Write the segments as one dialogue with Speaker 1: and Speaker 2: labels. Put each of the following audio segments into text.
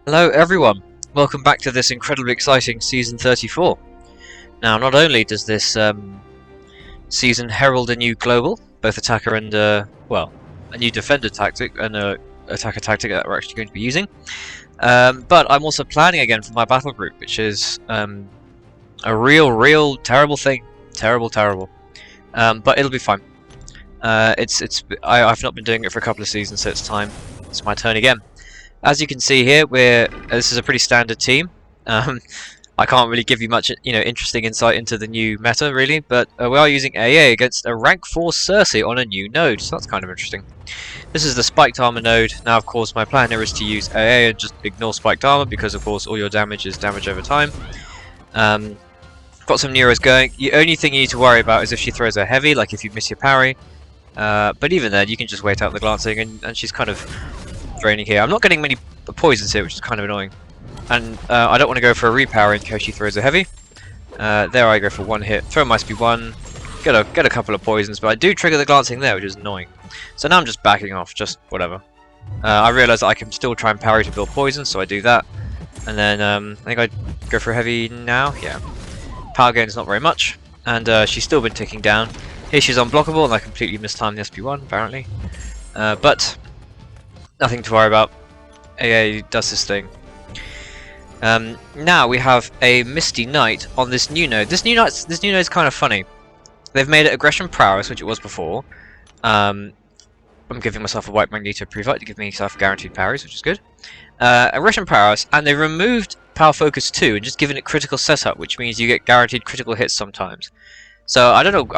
Speaker 1: Hello everyone, welcome back to this incredibly exciting Season 34. Now not only does this season herald a new global, both attacker and, well, a new defender tactic and a attacker tactic that we're actually going to be using, but I'm also planning again for my battle group, which is a real terrible thing. Terrible. But it'll be fine. I've not been doing it for a couple of seasons, so it's time. It's my turn again. As you can see here, this is a pretty standard team. I can't really give you much, interesting insight into the new meta, really, but we are using AA against a rank 4 Cersei on a new node, so that's kind of interesting. This is the spiked armor node. Now, of course, my plan here is to use AA and just ignore spiked armor because, of course, all your damage is damage over time. Got some Neuros going. The only thing you need to worry about is if she throws a heavy, like if you miss your parry. But even then, you can just wait out the glancing, and she's kind of draining here. I'm not getting many poisons here, which is kind of annoying. And I don't want to go for a repower in case she throws a heavy. There I go for one hit. Throw my speed 1, get a couple of poisons, but I do trigger the glancing there, which is annoying. So now I'm just backing off, just whatever. I realise that I can still try and parry to build poison, so I do that. And then I think I go for a heavy now. Yeah. Power gain is not very much, and she's still been ticking down. Here she's unblockable, and I completely mistimed the SP1 apparently. But nothing to worry about. AA does his thing. Now we have a Misty Knight on this new node. This new node is kind of funny. They've made it aggression prowess, which it was before. I'm giving myself a white magneto pre-fight to give myself guaranteed parries, which is good. Aggression prowess, and they removed power focus 2 and just given it critical setup, which means you get guaranteed critical hits sometimes. So I don't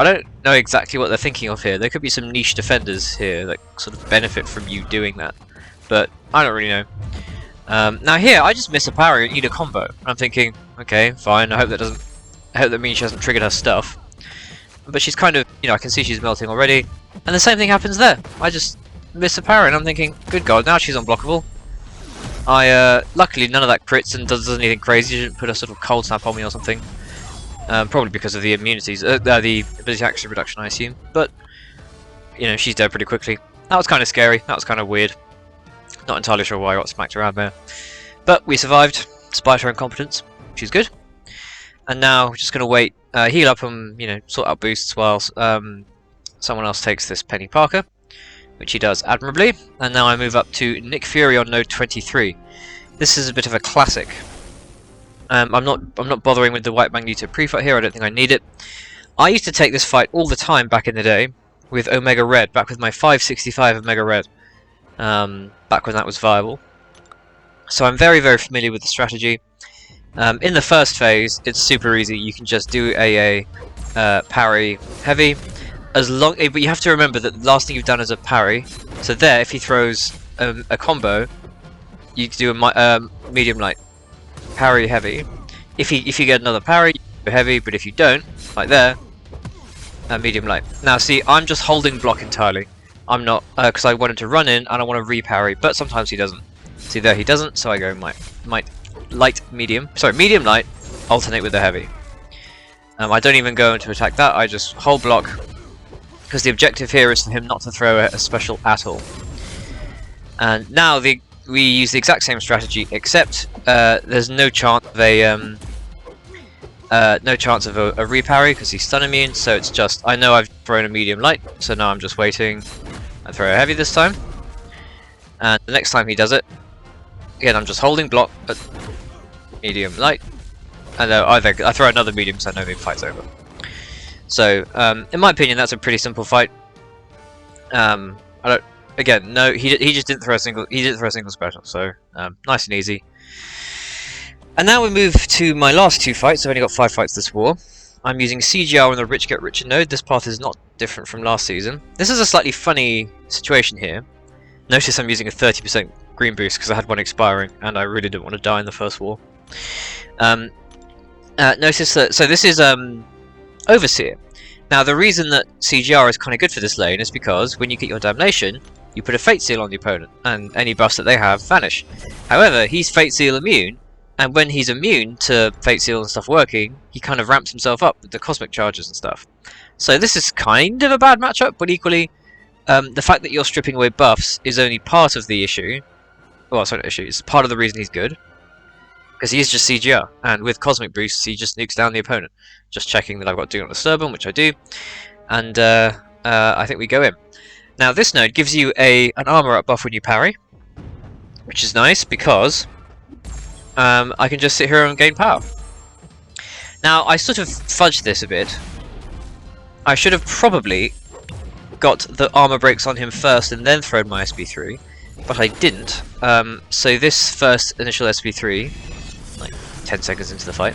Speaker 1: know exactly what they're thinking of here. There could be some niche defenders here that sort of benefit from you doing that, but I don't really know. Now here, I just miss a parry and need a combo. I'm thinking, okay, fine. I hope that means she hasn't triggered her stuff. But she's kind of, I can see she's melting already, and the same thing happens there. I just miss a parry, and I'm thinking, good God, now she's unblockable. Luckily none of that crits and does anything crazy. She didn't put a sort of cold snap on me or something. Probably because of the immunities, the ability action reduction, I assume. But she's dead pretty quickly. That was kind of scary. That was kind of weird. Not entirely sure why I got smacked around there. But we survived, despite her incompetence, which is good. And now we're just going to wait, heal up and, sort out boosts while someone else takes this Penny Parker, which he does admirably. And now I move up to Nick Fury on node 23. This is a bit of a classic. I'm not bothering with the white magneto pre-fight here. I don't think I need it. I used to take this fight all the time back in the day with Omega Red, back with my 565 Omega Red. Back when that was viable. So I'm very familiar with the strategy. In the first phase, it's super easy. You can just do AA, parry, heavy. But you have to remember that the last thing you've done is a parry. So there, if he throws a combo, you do a medium light, parry, heavy. If you get another parry, you do heavy. But if you don't, like there, medium light. Now see, I'm just holding block entirely. I'm not, because I wanted to run in and I want to re-parry, but sometimes he doesn't. See there, he doesn't, so I go medium light, alternate with the heavy. I don't even go into attack that, I just hold block, because the objective here is for him not to throw a special at all. And now we use the exact same strategy, except there's no chance of a re-parry because he's stun immune, so it's just, I know I've thrown a medium light, so now I'm just waiting. I throw a heavy this time, and the next time he does it, again I'm just holding block at medium light, and I throw another medium so I know the fight's over. So in my opinion that's a pretty simple fight. Again, no, he just didn't throw a single special, so nice and easy. And now we move to my last two fights. I've only got 5 fights this war. I'm using CGR on the Rich Get Richer node. This path is not different from last season. This is a slightly funny situation here. Notice I'm using a 30% green boost because I had one expiring and I really didn't want to die in the first war. Notice that, so this is Overseer. Now the reason that CGR is kind of good for this lane is because when you get your damnation, you put a Fate Seal on the opponent and any buffs that they have vanish. However, he's Fate Seal immune, and when he's immune to Fate Seal and stuff working, he kind of ramps himself up with the cosmic charges and stuff. So this is kind of a bad matchup, but equally, the fact that you're stripping away buffs is only part of the issue. well, sorry, not issue. It's part of the reason he's good. Because he is just CGR, and with Cosmic Boosts, he just nukes down the opponent. Just checking that I've got Do Not Disturb him, which I do. And I think we go in. Now, this node gives you an armor up buff when you parry, which is nice because I can just sit here and gain power. Now, I sort of fudged this a bit. I should have probably got the armor breaks on him first and then thrown my SB3, but I didn't. So this first initial SB3, like 10 seconds into the fight,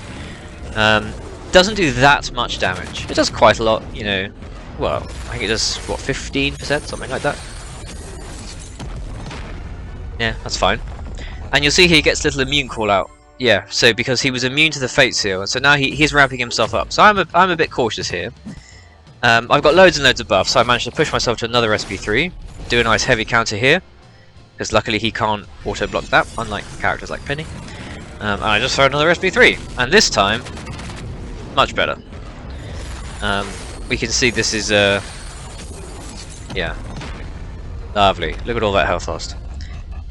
Speaker 1: doesn't do that much damage. It does quite a lot, you know. Well, I think it does, what, 15%? Something like that. Yeah, that's fine. And you'll see he gets a little immune call out. Yeah, so because he was immune to the Fate Seal, and so now he's ramping himself up. So I'm a bit cautious here. I've got loads and loads of buffs, so I managed to push myself to another SB3, do a nice heavy counter here, because luckily he can't auto-block that, unlike characters like Penny. And I just throw another SB3, and this time, much better. We can see this is, yeah, lovely. Look at all that health lost.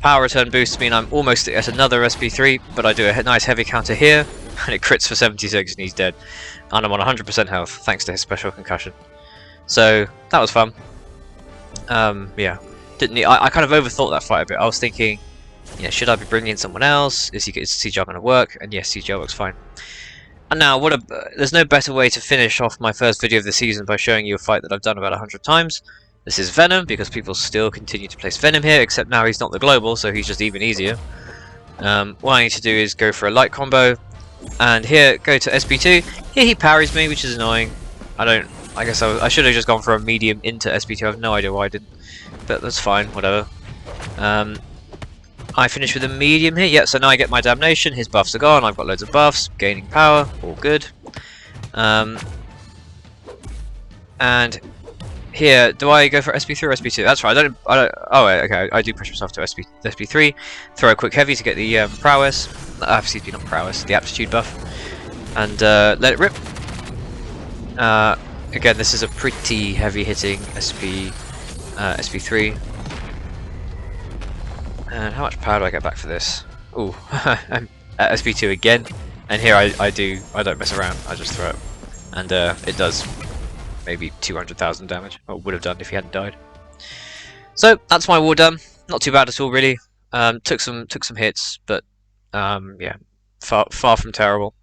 Speaker 1: Power return boosts mean I'm almost at another SB3, but I do a nice heavy counter here, and it crits for 76 and he's dead. And I'm on 100% health, thanks to his special concussion. So, that was fun. Yeah. I kind of overthought that fight a bit. I was thinking, you know, should I be bringing in someone else? Is CGR going to work? And yes, CGR works fine. And now, there's no better way to finish off my first video of the season by showing you a fight that I've done about 100 times. This is Venom, because people still continue to place Venom here, except now he's not the global, so he's just even easier. What I need to do is go for a light combo, and here, go to SB2. Here he parries me, which is annoying. I guess I should have just gone for a medium into SB2, I have no idea why I didn't. But that's fine, whatever. I finish with a medium here. Yeah, so now I get my damnation. His buffs are gone. I've got loads of buffs. Gaining power. All good. And here, do I go for SB3 or SB2? That's right. Oh, okay. I do push myself to SB3. Throw a quick heavy to get the prowess. Excuse me, not prowess. The aptitude buff. And let it rip. Again, this is a pretty heavy hitting SB3. And how much power do I get back for this? Ooh, I'm at SB2 again, and here I don't mess around, I just throw it. And it does maybe 200,000 damage, or would have done if he hadn't died. So, that's my war done. Not too bad at all, really. Took some hits, but yeah, far from terrible.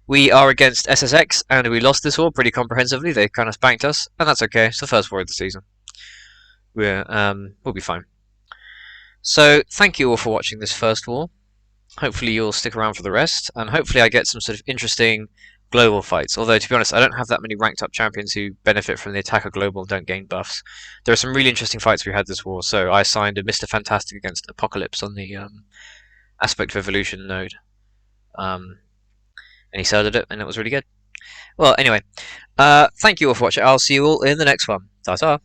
Speaker 1: We are against SSX, and we lost this war pretty comprehensively. They kind of spanked us, and that's okay. It's the first war of the season. We'll be fine. So, thank you all for watching this first war. Hopefully you'll stick around for the rest, and hopefully I get some sort of interesting global fights. Although, to be honest, I don't have that many ranked up champions who benefit from the attacker global and don't gain buffs. There are some really interesting fights we had this war, so I assigned a Mr. Fantastic against Apocalypse on the Aspect of Evolution node. And he started it, and it was really good. Well, anyway, thank you all for watching. I'll see you all in the next one. Ta-ta!